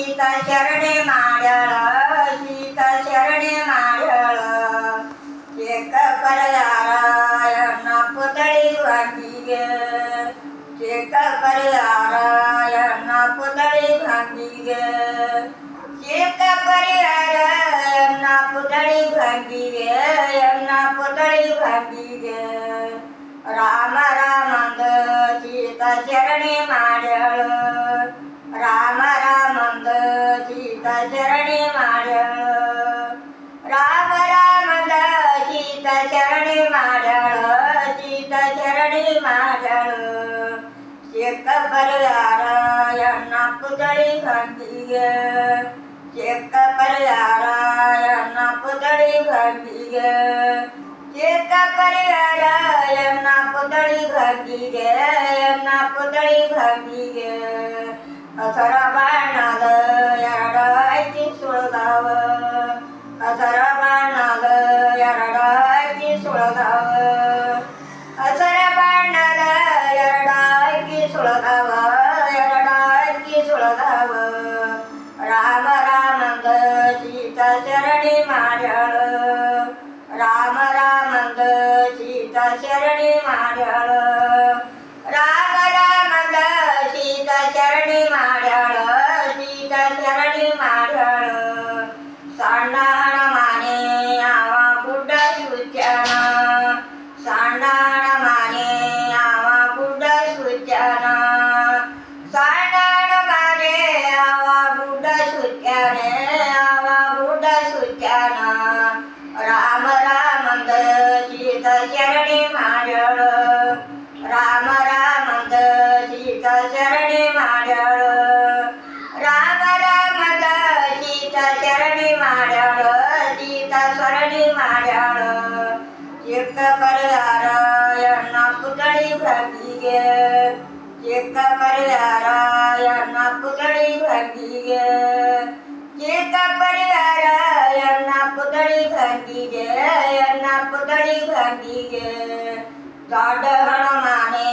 सीता शरणे माड्याळ सीता शरणे माड्याळ एक पर्यारायण पुतळी भांगी गे एक पर्यारायण पुतळी भांगी गे एक पर्यारायण पुतळी भांगी गे पुतळी भांगी गे राम रामंद सीता शरणे माड्याळ राम रामंद सीता शरणे माड्याळ राम रामंद सीता शरणे माड्याळ सीता शरणे माड्याळ एक पर्यारायण पुतळी भांगी गे एक पर्यारायण पुतळी भांगी गे एक पर्यारायण पुतळी भांगी गे पुतळी भांगी गे अथरा बाणाद ಎರಡಾಯ್ತಿ ಸುಳದಾವ ಅಥರ ಬಾಣದ ಎರಡಾಯ್ತಿ ಸುಳದಾವ ಅಥರ ಬಾಣದ ಎರಡಾಯ್ತಿ ಸುಳದಾವ ಎರಡಾಯ್ತಿ ಸುಳದಾವ ರಾಮ ರಾಮಂದ ಸೀತಾ ಶರಣಿ ಮಾಡ್ಯಾಳ ರಾಮ ರಾಮಂದ ಸೀತಾ ಶರಣಿ ಮಾಡ್ಯಾಳ ರಾಮ ರಾಮಂದ ಸೀತಾ ಶರಣಿ ಮಾಡ್ಯಾಳ ಸೀತಾ ಶರಣಿ ಮಾಡ್ಯಾಳ ಸಣ್ಣನ ಮಾನೆ ಅವ ಗುಡ್ಡ ಸುತ್ಯಾನ ಸಣ್ಣನ ಮಾನೆ ಅವ ಗುಡ್ಡ ಸುತ್ಯಾನ ಸಣ್ಣನ ಮಾನೆ ಅವ ಗುಡ್ಡ ಸುತ್ಯಾನೆ ಅವ ಗುಡ್ಡ ಸುತ್ಯಾನ ರಾಮ ರಾಮಂದ ಸೀತಾ ಶರಣಿ ಮಾಡ್ಯಾಳ ರಾಮ ರಾಮಂದ ಸೀತಾ ಶರಣಿ ಮಾಡ್ಯಾಳ ರಾಮ ರಾಮಂದ ಸೀತಾ ಶರಣಿ ಮಾಡ್ಯಾಳ ಸೀತಾ ಶರಣಿ ಮಾಡ್ಯಾಳ एक पर्यारायण पुतळी भांगी गे एक पर्यारायण पुतळी भांगी गे एक पर्यारायण पुतळी भांगी गे पुतळी भांगी गे दೊಡ್ಡ ಹನುಮಾನೆ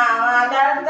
ಅವ ದಗ್ಗ